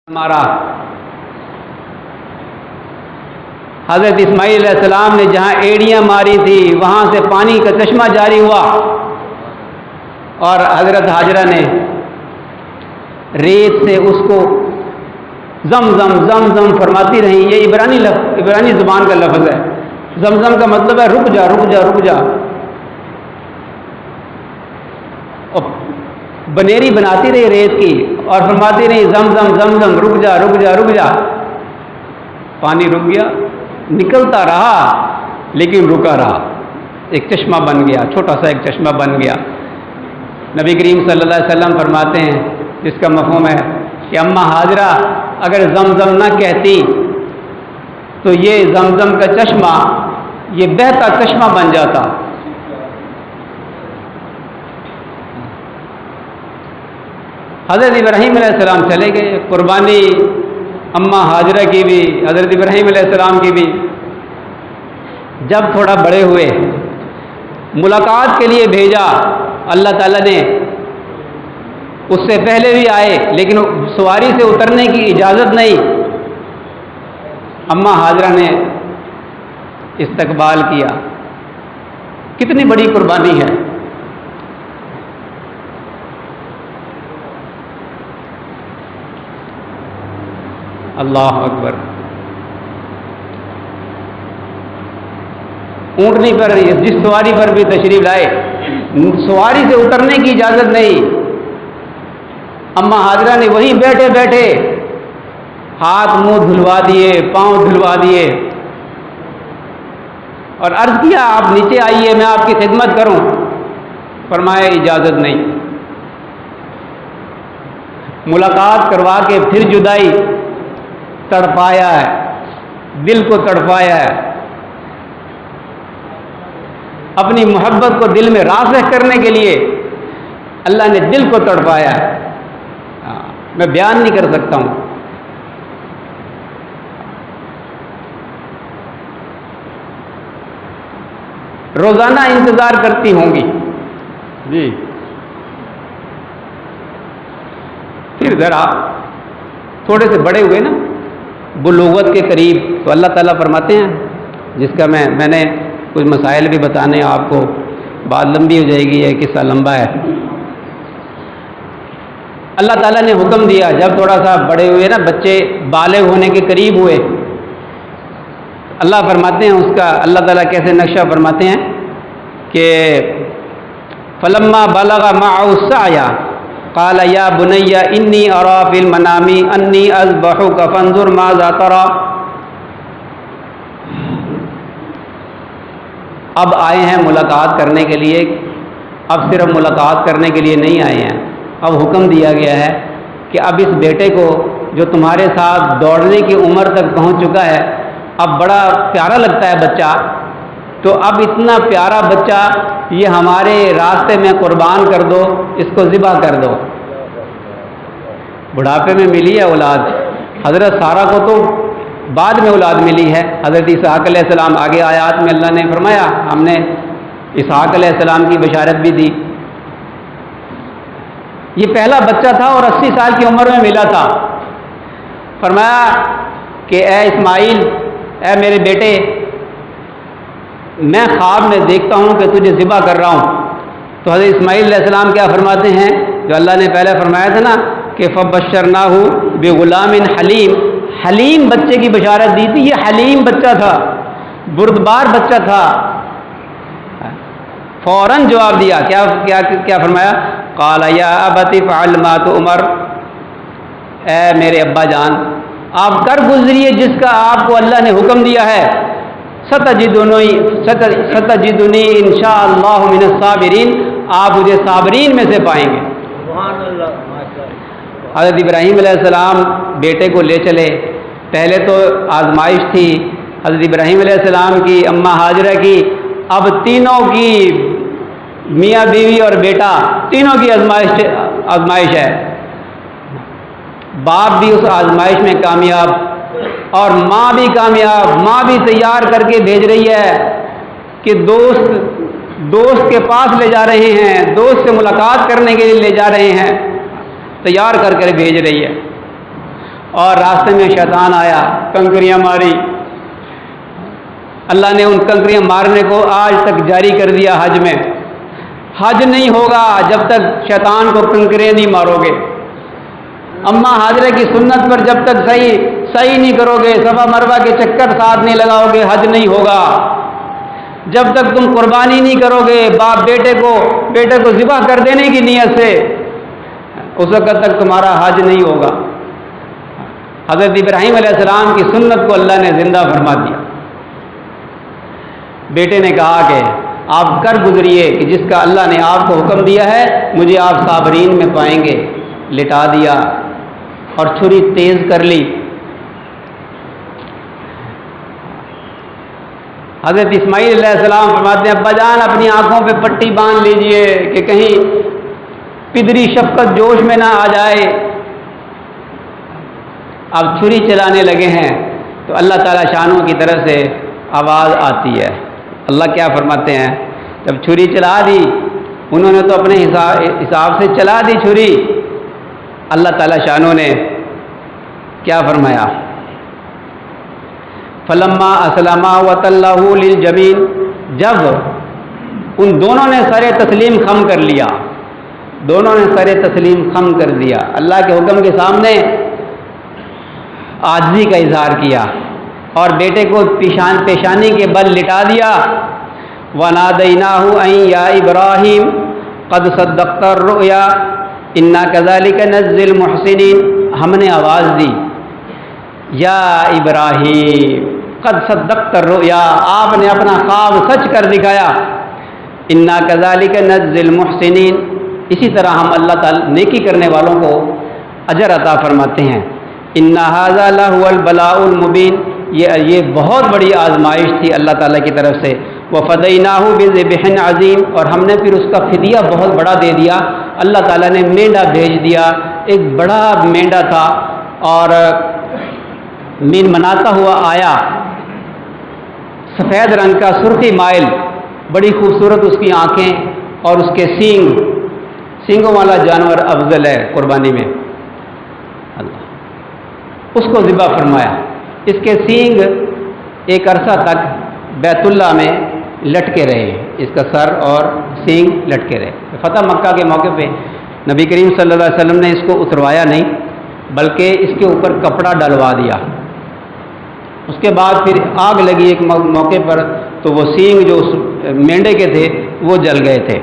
مارا حضرت اسماعیل علیہ السلام نے جہاں ایڑیاں ماری تھی وہاں سے پانی کا چشمہ جاری ہوا، اور حضرت ہاجرہ نے ریت سے اس کو زمزم زمزم فرماتی رہی۔ یہ عبرانی زبان کا لفظ ہے۔ زمزم کا مطلب ہے رک جا رک جا رک جا، اور بنیری بناتی رہی ریت کی اور فرماتی رہی زمزم زمزم رک جا رک جا رک جا۔ پانی رک گیا، نکلتا رہا لیکن رکا رہا، ایک چشمہ بن گیا، چھوٹا سا ایک چشمہ بن گیا۔ نبی کریم صلی اللہ علیہ وسلم فرماتے ہیں، جس کا مفہوم ہے کہ اماں ہاجرہ اگر زمزم نہ کہتی تو یہ زمزم کا چشمہ یہ بہتا چشمہ بن جاتا۔ حضرت ابراہیم علیہ السلام چلے گئے، قربانی اماں ہاجرہ کی بھی، حضرت ابراہیم علیہ السلام کی بھی۔ جب تھوڑا بڑے ہوئے، ملاقات کے لیے بھیجا اللہ تعالیٰ نے، اس سے پہلے بھی آئے لیکن سواری سے اترنے کی اجازت نہیں۔ اماں ہاجرہ نے استقبال کیا، کتنی بڑی قربانی ہے۔ اللہ اکبر۔ اونٹنی پر جس سواری پر بھی تشریف لائے، سواری سے اترنے کی اجازت نہیں۔ اماں ہاجرہ نے وہیں بیٹھے بیٹھے ہاتھ منہ دھلوا دیے، پاؤں دھلوا دیے، اور عرض کیا آپ نیچے آئیے میں آپ کی خدمت کروں۔ فرمایا اجازت نہیں۔ ملاقات کروا کے پھر جدائی، تڑپایا ہے، دل کو تڑپایا ہے، اپنی محبت کو دل میں راسخ کرنے کے لیے اللہ نے دل کو تڑپایا ہے۔ میں بیان نہیں کر سکتا ہوں۔ روزانہ انتظار کرتی ہوں گی جی۔ پھر ذرا تھوڑے سے بڑے ہوئے نا، بلوغت کے قریب، تو اللہ تعالیٰ فرماتے ہیں، جس کا میں نے کچھ مسائل بھی بتانے ہیں آپ کو، بات لمبی ہو جائے گی، یہ قصہ لمبا ہے۔ اللہ تعالیٰ نے حکم دیا، جب تھوڑا سا بڑے ہوئے نا، بچے بالغ ہونے کے قریب ہوئے، اللہ فرماتے ہیں، اس کا اللہ تعالیٰ کیسے نقشہ فرماتے ہیں کہ فلما بلغ معه السعي قال یا بنی انی اری فی المنام انی اذبحک فانظر ماذا تری۔ اب آئے ہیں ملاقات کرنے کے لیے، اب صرف ملاقات کرنے کے لیے نہیں آئے ہیں، اب حکم دیا گیا ہے کہ اب اس بیٹے کو جو تمہارے ساتھ دوڑنے کی عمر تک پہنچ چکا ہے، اب بڑا پیارا لگتا ہے بچہ، تو اب اتنا پیارا بچہ یہ ہمارے راستے میں قربان کر دو، اس کو ذبح کر دو۔ بڑھاپے میں ملی ہے اولاد، حضرت سارہ کو تو بعد میں اولاد ملی ہے، حضرت اسحاق علیہ السلام آگے آیات میں اللہ نے فرمایا، ہم نے اسحاق علیہ السلام کی بشارت بھی دی۔ یہ پہلا بچہ تھا اور 80 سال کی عمر میں ملا تھا۔ فرمایا کہ اے اسماعیل، اے میرے بیٹے، میں خواب میں دیکھتا ہوں کہ تجھے ذبح کر رہا ہوں۔ تو حضرت اسماعیل علیہ السلام کیا فرماتے ہیں، جو اللہ نے پہلے فرمایا تھا نا کہ فبشرناہ بغلام حلیم، حلیم بچے کی بشارت دی تھی، یہ حلیم بچہ تھا، بردبار بچہ تھا۔ فوراً جواب دیا، کیا فرمایا، قال یا ابت فعل ما تؤمر، اے میرے ابا جان آپ کر گزریے جس کا آپ کو اللہ نے حکم دیا ہے، ستجدنی انشاءاللہ من الصابرین، آپ مجھے صابرین میں سے پائیں گے۔ حضرت ابراہیم علیہ السلام بیٹے کو لے چلے، پہلے تو آزمائش تھی حضرت ابراہیم علیہ السلام کی، اماں ہاجرہ کی، اب تینوں کی، میاں بیوی اور بیٹا تینوں کی آزمائش ہے۔ باپ بھی اس آزمائش میں کامیاب اور ماں بھی کامیاب، ماں بھی تیار کر کے بھیج رہی ہے کہ دوست کے پاس لے جا رہے ہیں، دوست سے ملاقات کرنے کے لیے لے جا رہے ہیں، تیار کر بھیج رہی ہے۔ اور راستے میں شیطان آیا، کنکریاں ماری. اللہ نے ان کنکریاں مارنے کو آج تک جاری کر دیا. حج میں حج نہیں ہوگا جب تک شیطان کو کنکریاں نہیں مارو گے. اماں حاضرہ کی سنت پر جب تک صحیح نہیں کرو گے، صفا مروہ کے چکر ساتھ نہیں لگاؤ گے، حج نہیں ہوگا. جب تک تم قربانی نہیں کرو گے باپ بیٹے کو ذبح کر دینے کی نیت سے، اس وقت تک تمہارا حج نہیں ہوگا. حضرت ابراہیم علیہ السلام کی سنت کو اللہ نے زندہ فرما دیا. بیٹے نے کہا کہ آپ کر گزریے کہ جس کا اللہ نے آپ کو حکم دیا ہے، مجھے آپ صابرین میں پائیں گے. لٹا دیا اور چھری تیز کر لی. حضرت اسماعیل علیہ السلام فرماتے ہیں ابا جان اپنی آنکھوں پہ پٹی باندھ لیجئے کہ کہیں پدری شفقت جوش میں نہ آ جائے. اب چھری چلانے لگے ہیں تو اللہ تعالیٰ شانوں کی طرف سے آواز آتی ہے. اللہ کیا فرماتے ہیں، جب چھری چلا دی انہوں نے تو اپنے حساب سے چلا دی چھری. اللہ تعالیٰ شانوں نے کیا فرمایا، فلما اسلما وتلہ للجبین، جب ان دونوں نے سر تسلیم خم کر لیا، دونوں نے سر تسلیم خم کر دیا، اللہ کے حکم کے سامنے عاجزی کا اظہار کیا اور بیٹے کو پیشانی کے بل لٹا دیا. وَنَادَيْنَاهُ أَن يَا إِبْرَاهِيمُ قَدْ صَدَّقْتَ الرُّؤْيَا إِنَّا كَذَلِكَ نَجْزِي الْمُحْسِنِينَ. ہم نے آواز دی، یا ابراہیم قد صدقت الرؤیا، آپ نے اپنا خواب سچ کر دکھایا. انا کذالک نجزی المحسنین، اسی طرح ہم اللہ تعالی نیکی کرنے والوں کو اجر عطا فرماتے ہیں. ان ھذا لہو البلاء المبین، یہ بہت بڑی آزمائش تھی اللہ تعالیٰ کی طرف سے. وفدیناہ بذبح عظیم، اور ہم نے پھر اس کا فدیہ بہت بڑا دے دیا. اللہ تعالیٰ نے مینڈا بھیج دیا، ایک بڑا مینڈا تھا اور مین مناتا ہوا آیا، سفید رنگ کا سرخی مائل، بڑی خوبصورت اس کی آنکھیں اور اس کے سینگوں والا جانور افضل ہے قربانی میں. اللہ اس کو ذبح فرمایا. اس کے سینگ ایک عرصہ تک بیت اللہ میں لٹکے رہے، اس کا سر اور سینگ لٹکے رہے. فتح مکہ کے موقع پہ نبی کریم صلی اللہ علیہ وسلم نے اس کو اتروایا نہیں بلکہ اس کے اوپر کپڑا ڈلوا دیا. اس کے بعد پھر آگ لگی ایک موقع پر تو وہ سینگ جو اس مینڈے کے تھے وہ جل گئے تھے.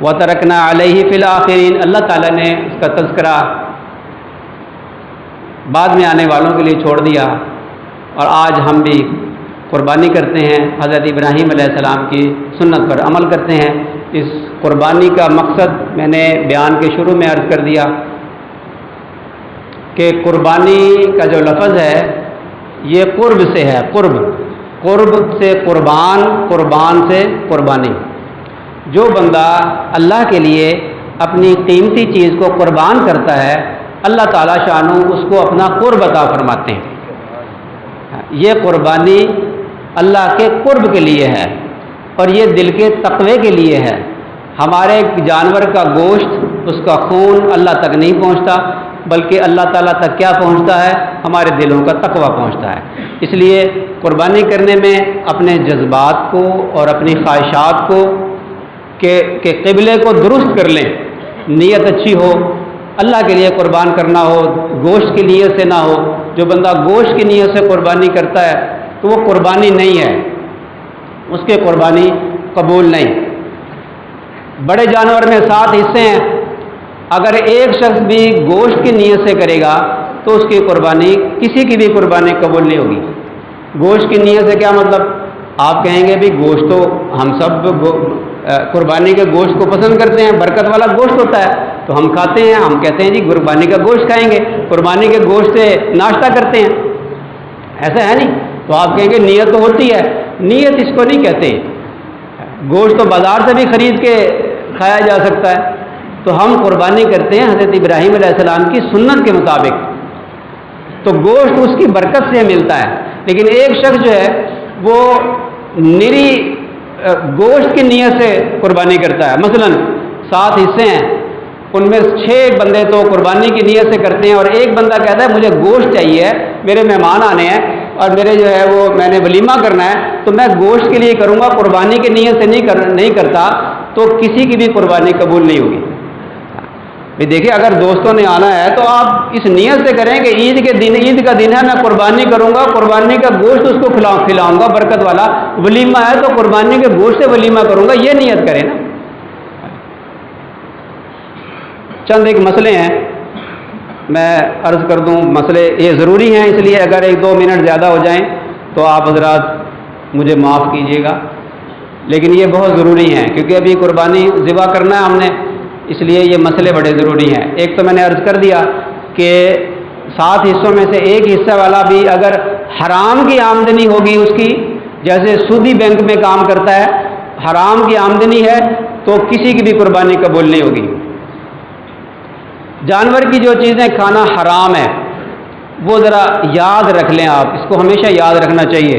وَتَرَكْنَا عَلَيْهِ فِي الْآخِرِينَ، اللہ تعالیٰ نے اس کا تذکرہ بعد میں آنے والوں کے لیے چھوڑ دیا. اور آج ہم بھی قربانی کرتے ہیں، حضرت ابراہیم علیہ السلام کی سنت پر عمل کرتے ہیں. اس قربانی کا مقصد میں نے بیان کے شروع میں عرض کر دیا کہ قربانی کا جو لفظ ہے یہ قرب سے ہے. قرب سے قربان، قربان سے قربانی. جو بندہ اللہ کے لیے اپنی قیمتی چیز کو قربان کرتا ہے اللہ تعالیٰ شانو اس کو اپنا قرب عطا فرماتے ہیں. یہ قربانی اللہ کے قرب کے لیے ہے اور یہ دل کے تقوی کے لیے ہے. ہمارے جانور کا گوشت، اس کا خون اللہ تک نہیں پہنچتا بلکہ اللہ تعالیٰ تک کیا پہنچتا ہے، ہمارے دلوں کا تقوی پہنچتا ہے. اس لیے قربانی کرنے میں اپنے جذبات کو اور اپنی خواہشات کو کہ قبلے کو درست کر لیں. نیت اچھی ہو، اللہ کے لیے قربان کرنا ہو، گوشت کی نیت سے نہ ہو. جو بندہ گوشت کی نیت سے قربانی کرتا ہے تو وہ قربانی نہیں ہے، اس کے قربانی قبول نہیں. بڑے جانور میں 7 حصے ہیں، اگر ایک شخص بھی گوشت کی نیت سے کرے گا تو اس کی قربانی، کسی کی بھی قربانی قبول نہیں ہوگی. گوشت کی نیت سے کیا مطلب؟ آپ کہیں گے بھی گوشت تو ہم سب قربانی کے گوشت کو پسند کرتے ہیں، برکت والا گوشت ہوتا ہے تو ہم کھاتے ہیں. ہم کہتے ہیں جی قربانی کا گوشت کھائیں گے، قربانی کے گوشت سے ناشتہ کرتے ہیں، ایسا ہے نہیں. تو آپ کہیں گے نیت تو ہوتی ہے. نیت اس کو نہیں کہتے. گوشت تو بازار سے بھی خرید کے کھایا جا سکتا ہے. تو ہم قربانی کرتے ہیں حضرت ابراہیم علیہ السلام کی سنت کے مطابق، تو گوشت اس کی برکت سے ملتا ہے. لیکن ایک شخص جو ہے وہ نری گوشت کی نیت سے قربانی کرتا ہے. مثلا 7 حصے ہیں، ان میں 6 بندے تو قربانی کی نیت سے کرتے ہیں، اور ایک بندہ کہتا ہے مجھے گوشت چاہیے، میرے مہمان آنے ہیں اور میرے جو ہے وہ میں نے ولیمہ کرنا ہے، تو میں گوشت کے لیے کروں گا، قربانی کی نیت سے نہیں کرتا، تو کسی کی بھی قربانی قبول نہیں ہوگی۔ دیکھیں اگر دوستوں نے آنا ہے تو آپ اس نیت سے کریں کہ عید کا دن ہے، میں قربانی کروں گا، قربانی کا گوشت اس کو کھلاؤں گا برکت والا، ولیمہ ہے تو قربانی کے گوشت سے ولیمہ کروں گا، یہ نیت کریں نا۔ چند ایک مسئلے ہیں، میں عرض کر دوں، مسئلے یہ ضروری ہیں، اس لیے اگر 1-2 منٹ زیادہ ہو جائیں تو آپ حضرات مجھے معاف کیجیے گا، لیکن یہ بہت ضروری ہیں کیونکہ ابھی قربانی ذبح کرنا ہے ہم نے، اس لیے یہ مسئلے بڑے ضروری ہیں۔ ایک تو میں نے عرض کر دیا کہ 7 حصوں میں سے ایک حصہ والا بھی اگر حرام کی آمدنی ہوگی اس کی، جیسے سودی بینک میں کام کرتا ہے، حرام کی آمدنی ہے تو کسی کی بھی قربانی قبول نہیں ہوگی۔ جانور کی جو چیزیں کھانا حرام ہے وہ ذرا یاد رکھ لیں، آپ اس کو ہمیشہ یاد رکھنا چاہیے۔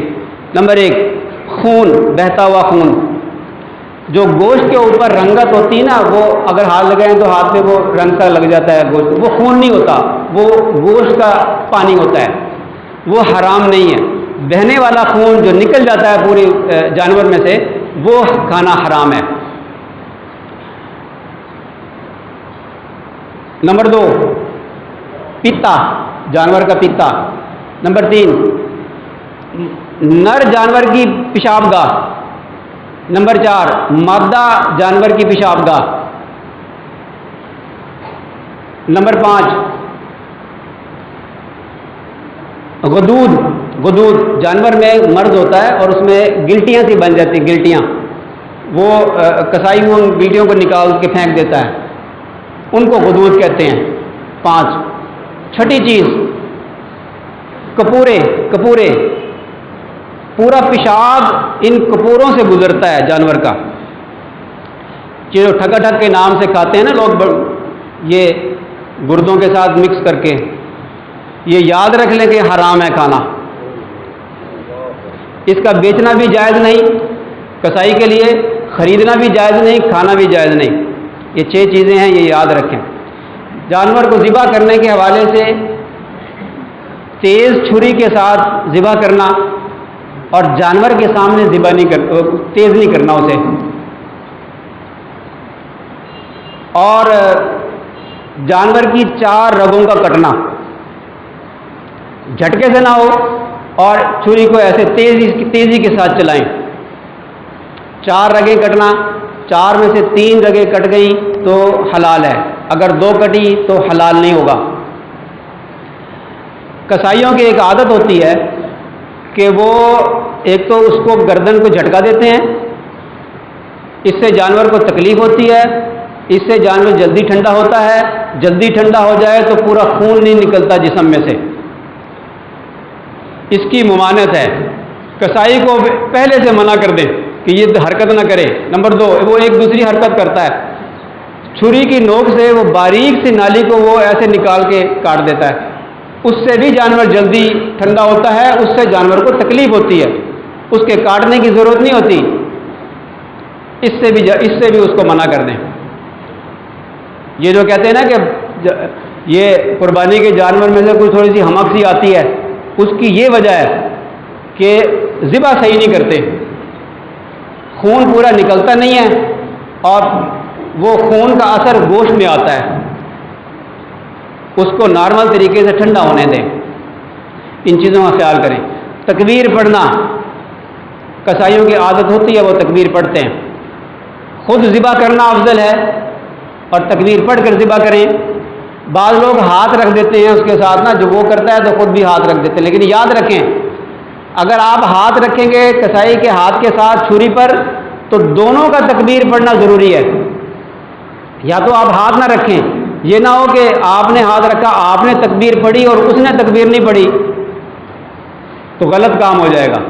نمبر 1، خون، بہتا ہوا خون، جو گوشت کے اوپر رنگت ہوتی ہے نا، وہ اگر ہاتھ لگائیں تو ہاتھ میں وہ رنگ سا لگ جاتا ہے گوشت، وہ خون نہیں ہوتا، وہ گوشت کا پانی ہوتا ہے، وہ حرام نہیں ہے۔ بہنے والا خون جو نکل جاتا ہے پورے جانور میں سے، وہ کھانا حرام ہے۔ نمبر 2، پیتا، جانور کا پیتا۔ نمبر 3، نر جانور کی پیشاب گاہ۔ نمبر 4، مادہ جانور کی پیشاب گاہ۔ نمبر 5، غدود جانور میں مرد ہوتا ہے اور اس میں گلٹیاں سی بن جاتی ہیں، گلٹیاں، وہ کسائی وہ گلٹیوں کو نکال کے پھینک دیتا ہے، ان کو غدود کہتے ہیں۔ 5، چھٹی چیز، کپورے، پورا پیشاب ان کپوروں سے گزرتا ہے جانور کا، جو ٹھکا ٹھک کے نام سے کھاتے ہیں نا لوگ، یہ گردوں کے ساتھ مکس کر کے، یہ یاد رکھ لیں کہ حرام ہے کھانا، اس کا بیچنا بھی جائز نہیں، کسائی کے لیے خریدنا بھی جائز نہیں، کھانا بھی جائز نہیں۔ یہ 6 چیزیں ہیں، یہ یاد رکھیں۔ جانور کو ذبح کرنے کے حوالے سے تیز چھری کے ساتھ ذبح کرنا اور جانور کے سامنے تیز نہیں کرنا اسے، اور جانور کی 4 رگوں کا کٹنا، جھٹکے سے نہ ہو، اور چھری کو ایسے تیزی کے ساتھ چلائیں۔ 4 رگیں کٹنا، 4 میں سے 3 رگیں کٹ گئیں تو حلال ہے، اگر 2 کٹی تو حلال نہیں ہوگا۔ کسائیوں کی ایک عادت ہوتی ہے کہ وہ ایک تو اس کو گردن کو جھٹکا دیتے ہیں، اس سے جانور کو تکلیف ہوتی ہے، اس سے جانور جلدی ٹھنڈا ہوتا ہے، جلدی ٹھنڈا ہو جائے تو پورا خون نہیں نکلتا جسم میں سے، اس کی ممانعت ہے۔ کسائی کو پہلے سے منع کر دیں کہ یہ حرکت نہ کرے۔ نمبر 2، وہ ایک دوسری حرکت کرتا ہے، چھری کی نوک سے وہ باریک سی نالی کو وہ ایسے نکال کے کاٹ دیتا ہے، اس سے بھی جانور جلدی ٹھنڈا ہوتا ہے، اس سے جانور کو تکلیف ہوتی ہے، اس کے کاٹنے کی ضرورت نہیں ہوتی، اس سے بھی اس کو منع کر دیں۔ یہ جو کہتے ہیں نا کہ یہ قربانی کے جانور میں سے کوئی تھوڑی سی ہمک سی آتی ہے، اس کی یہ وجہ ہے کہ ذبح صحیح نہیں کرتے، خون پورا نکلتا نہیں ہے اور وہ خون کا اثر گوشت میں آتا ہے، اس کو نارمل طریقے سے ٹھنڈا ہونے دیں، ان چیزوں کا خیال کریں۔ تکبیر پڑھنا، کسائیوں کی عادت ہوتی ہے وہ تکبیر پڑھتے ہیں، خود ذبح کرنا افضل ہے اور تکبیر پڑھ کر ذبح کریں۔ بعض لوگ ہاتھ رکھ دیتے ہیں اس کے ساتھ نا، جو وہ کرتا ہے تو خود بھی ہاتھ رکھ دیتے ہیں، لیکن یاد رکھیں اگر آپ ہاتھ رکھیں گے کسائی کے ہاتھ کے ساتھ چھری پر تو دونوں کا تکبیر پڑھنا ضروری ہے، یا تو آپ ہاتھ نہ رکھیں، یہ نہ ہو کہ آپ نے ہاتھ رکھا، آپ نے تکبیر پڑھی اور اس نے تکبیر نہیں پڑھی تو غلط کام ہو جائے گا۔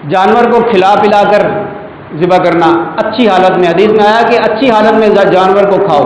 جانور کو کھلا پلا کر ذبح کرنا، اچھی حالت میں، حدیث میں آیا کہ اچھی حالت میں جانور کو کھاؤ۔